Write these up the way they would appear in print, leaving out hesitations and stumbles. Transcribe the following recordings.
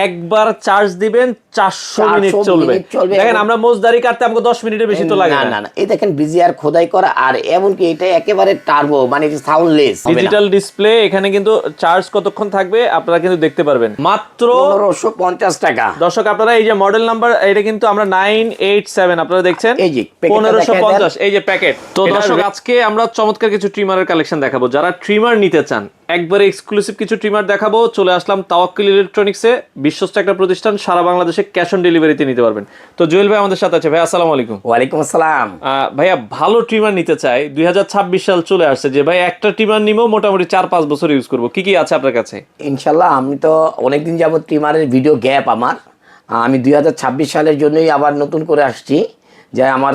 একবার চার্জ দিবেন 400 মিনিট চলবে। দেখেন আমরা মোজদারি কাটতে আমাকে 10 মিনিটের বেশি তো লাগে না। এই দেখেন বিজিআর খোদাই করা, আর এমনকি এটা একেবারে টার্বো, মানে সাউন্ডলেস ডিজিটাল ডিসপ্লে। এখানে কিন্তু চার্জ কতক্ষণ থাকবে আপনারা কিন্তু দেখতে পারবেন মাত্র 1550 টাকা। দর্শক আপনারা এই যে মডেল নাম্বার, এটা কিন্তু আমরা 987 আপনারা দেখছেন, এই যে 1550 এই যে প্যাকেট। তো দর্শক আজকে আমরা চমৎকার কিছু ট্রিমারের কালেকশন দেখাবো। যারা ট্রিমার নিতে চান, একবারে এক্সক্লুসিভ কিছু ট্রিমার দেখাবো। চলে আসলাম তাওয়াক্কুল ইলেকট্রনিক্সে, বিশ্বস্ত একটা প্রতিষ্ঠান, সারা বাংলাদেশে ক্যাশ অন ডেলিভারিতে নিতে পারবেন। তো জুয়েল ভাই আমাদের সাথে আছে। ভাই আসসালামু আলাইকুম। ওয়ালাইকুম আসসালাম। ভাইয়া ভালো ট্রিমার নিতে চাই, 2026 সাল চলে আসছে, যে ভাই একটা ট্রিমার নিবো মোটামুটি 4-5 বছর ইউজ করবো, কি কি আছে আপনার কাছে? ইনশাল্লাহ, আমি তো অনেকদিন যাবত ট্রিমারের ভিডিও গ্যাপ আমার। আমি 2026 সালের জন্যই আবার নতুন করে আসছি, যে আমার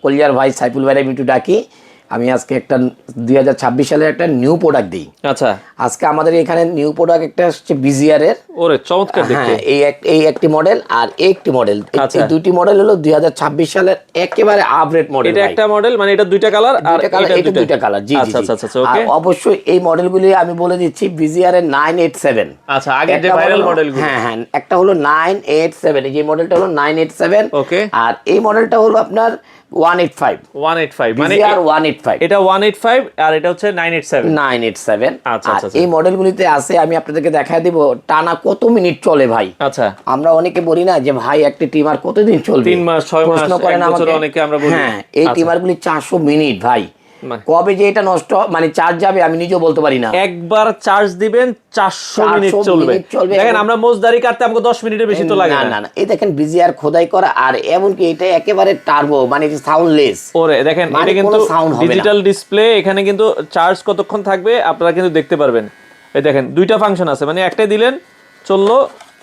কলিয়ার ভাই সাইফুল ভাইয়ের আমি একটু ডাকি। আমি আজকে একটা 2026 সালের একটা নিউ প্রোডাক্ট দিই। আচ্ছা, আজকে আমাদের এখানে নিউ প্রোডাক্ট একটা আসছে বিজিআর এর। ওরে চমৎকার দেখতে। এই একটি মডেল আর একটি মডেল, এই দুটি মডেল হলো 2026 সালের একেবারে আপডেট মডেল। এটা একটা মডেল, মানে এটা দুইটা কালার আর এটা দুইটা কালার। জি জি। আচ্ছা ওকে। অবশ্যই এই মডেলগুলি আমি বলে দিচ্ছি বিজিআর এর 987। আচ্ছা, আগে যে ভাইরাল মডেলগুলো। হ্যাঁ, একটা হলো 987, এই যে মডেলটা হলো 987। ওকে। আর এই মডেলটা হলো আপনার 185 মানে বিজিআর 185। এটা 185 আর এটা হচ্ছে 987। আচ্ছা। এই মডেলগুলিতে আছে, আমি আপনাদেরকে দেখায় দিব টানা কত মিনিট চলে ভাই। আচ্ছা, আমরা অনেকে বলি না যে ভাই একটা টিমার কতদিন চলবে, 3 মাস 6 মাস, এক বছর অনেকে আমরা বলি। হ্যাঁ, এই টিমারগুলি 400 মিনিট ভাই। কবে যে এটা নষ্ট মানে চার্জ যাবে আমি নিজেও বলতে পারি না। একবার চার্জ দিবেন 400 মিনিট চলবে। দেখেন আমরা মোজদারি কাটতে আমাকে 10 মিনিটের বেশি তো লাগে না। এই দেখেন বিজিআর খোদাই করা, আর এমনকি এটা একেবারে টার্বো, মানে সাউন্ডলেস। ওরে দেখেন, এটা কিন্তু ডিজিটাল ডিসপ্লে। এখানে কিন্তু চার্জ কতক্ষণ থাকবে আপনারা কিন্তু দেখতে পারবেন। এই দেখেন দুইটা ফাংশন আছে, মানে একটাই দিলেন চললো,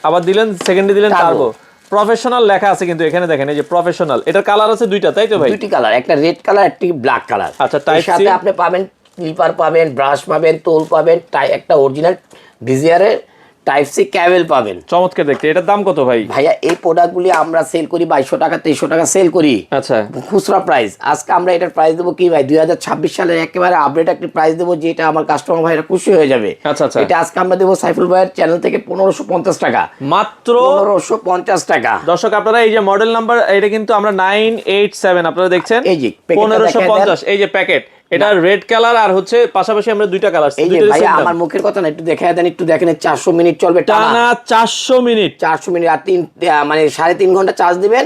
আবার দিলেন সেকেন্ডে দিলেন টার্বো। প্রফেশনাল লেখা আছে কিন্তু এখানে, দেখেন এই যে প্রফেশনাল। এটার কালার আছে দুইটা, তাই তো ভাই? দুইটি কালার, একটা রেড কালার, একটা ব্ল্যাক কালার। আচ্ছা, টাইপ সি সাথে আপনি পাবেন ক্লিপার পাবেন, ব্রাশ পাবেন, তোল পাবেন, একটা অরিজিনাল বিজিআর এর টাইপ সি ক্যাবেল পাবেন। চমৎকার দেখতে। এটার দাম কত ভাই? ভাইয়া এই প্রোডাক্টগুলি আমরা সেল করি 2200 টাকা, 2300 টাকা সেল করি। আচ্ছা, খুচরা প্রাইস। আজকে আমরা এটার প্রাইস দেবো কি ভাই, 2026 সালের একেবারে আপডেট একটা প্রাইস দেবো, যেটা আমার কাস্টমার ভাইরা খুশি হয়ে যাবে। আচ্ছা। এটা আজকে আমরা দেবো সাইফুল ভাইয়ের চ্যানেল থেকে 1550 টাকা, মাত্র 1550 টাকা। দর্শক আপনারা এই যে মডেল নাম্বার, এটা কিন্তু আমরা 987 আপনারা দেখছেন, এই যে 1550 এই যে প্যাকেট। এটা রেড কালার আর হচ্ছে পাশাপাশি আমরা দুইটা কালার। এই যে ভাই আমার মুখের কথা না, একটু দেখায় দেন, একটু দেখেন। 400 মিনিট চলবে টানা 400 মিনিট। আর মানে 3.5 ঘন্টা চার্জ দিবেন।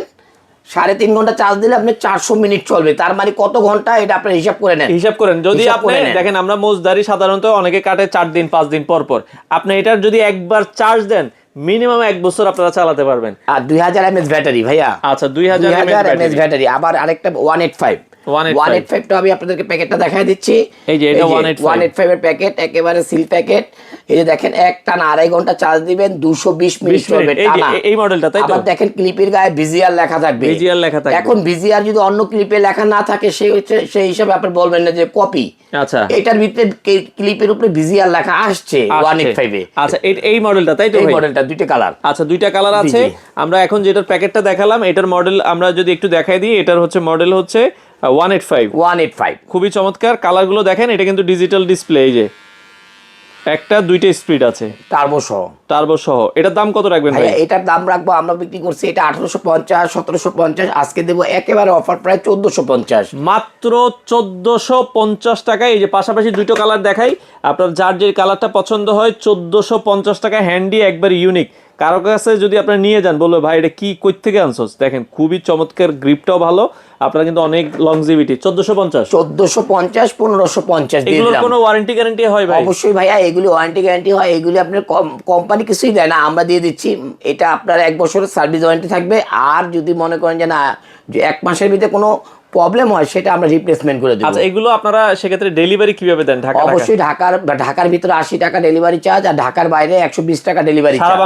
3.5 ঘন্টা চার্জ দিলে আপনি 400 মিনিট চলবে। তার মানে কত ঘন্টা এটা আপনি হিসাব করে নেন। হিসাব করেন। যদি আপনি দেখেন আমরা মোজদারি সাধারণত অনেকে কাটে 4 দিন 5 দিন পর পর, আপনি এটার যদি একবার চার্জ দেন মিনিমাম 1 বছর আপনারা চালাতে পারবেন। আর 2000 mAh ব্যাটারি ভাইয়া। আচ্ছা, 2000 mAh ব্যাটারি। আবার আরেকটা 185 টা আমি আপনাদেরকে প্যাকেটটা দেখায় দিচ্ছি। এই যে এটা 185 এর প্যাকেট, একেবারে সিল প্যাকেট। এই যে দেখেন, এক টানা 2.5 ঘন্টা চার্জ দিবেন, 220 মিনিট চলবে টানা। এই মডেলটা, তাই তো? আবার দেখেন ক্লিপের গায়ে বিজিআর লেখা থাকবে। এখন বিজিআর যদি অন্য ক্লিপে লেখা না থাকে, সেই হিসাবে আপনি বলবেন না যে কপি। আচ্ছা, এটার ভিতরে ক্লিপের উপরে বিজিআর লেখা আসছে 185 এ। আচ্ছা, এই মডেলটা, তাই তো? এই মডেলটা দুইটা কালার। আচ্ছা, দুইটা কালার আছে। আমরা এখন যেটার প্যাকেটটা দেখালাম, এটার মডেল আমরা যদি একটু দেখাই দিই, এটার হচ্ছে মডেল হচ্ছে 185। খুবই চমৎকার কালারগুলো দেখেন। এটা কিন্তু ডিজিটাল ডিসপ্লে, এই যে একটা দুইটা স্পিড আছে, টার্বো সহ। এটার দাম কত রাখবেন ভাই? এটার দাম রাখবো, আমরা বিক্রি করছি এটা 1850, 1750। আজকে দেবো একেবারে অফার প্রায় 1450, মাত্র 1450 টাকায়। এই যে পাশাপাশি দুটো কালার দেখাই, আপনার যার যে কালারটা পছন্দ হয় 1450 টাকা। হ্যান্ডি, একবার ইউনিক। কারো কাছে যদি আপনারা নিয়ে যান, বলবো ভাই এটা কি কই থেকে আনছস, দেখেন খুবই চমৎকার, গ্রিপটাও ভালো। আপনারা কিন্তু অনেক লংজিভিটি। 1450 1550। এগুলোর কোনো ওয়ারেন্টি গ্যারান্টি হয় ভাই? অবশ্যই ভাইয়া, এগুলি ওয়ারেন্টি গ্যারান্টি হয়। এগুলি আপনার কোম্পানি কিছুই দেয় না, আমরা দিয়ে দিচ্ছি। এটা আপনার 1 বছরের সার্ভিস ওয়ারেন্টি থাকবে। আর যদি মনে করেন যে না, যে 1 মাসের ভিতরে কোনো প্রবলেম হয়, সেটা আমরা রিপ্লেসমেন্ট করে দেব। আচ্ছা, এগুলো আপনারা সেক্ষেত্রে ডেলিভারি কিভাবে দেন? অবশ্যই ঢাকার ভিতরে 80 টাকা ডেলিভারি চার্জ, আর ঢাকার বাইরে 120 টাকা ডেলিভারি চার্জ।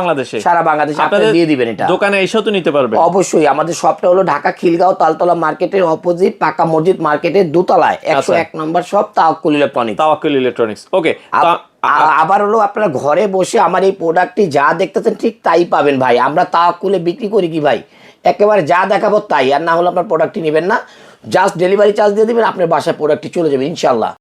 সারা বাংলাদেশে আপনি দিয়ে দিবেন। এটা দোকানে এসেও তো নিতে পারবে। অবশ্যই। আমাদের শপটা হলো ঢাকা খিলগাঁও তালতলা মার্কেটের অপোজিট পাকা মসজিদ মার্কেটের দোতলায় 101 নম্বর শপ, তাওয়াক্কুল ইলেকট্রনিক্স। ওকে। আবার হলো আপনারা ঘরে বসে আমার এই প্রোডাক্টটি যা দেখতেছেন ঠিক তাই পাবেন ভাই। আমরা তাওয়াক্কুলে বিক্রি করি কি ভাই, একেবারে যা দেখাবো তাই। আর না হলে আপনার প্রোডাক্টটি নেবেন না, জাস্ট ডেলিভারি চার্জ দিয়ে দিবেন, আপনার বাসায় প্রোডাক্টটি চলে যাবে ইনশাল্লাহ।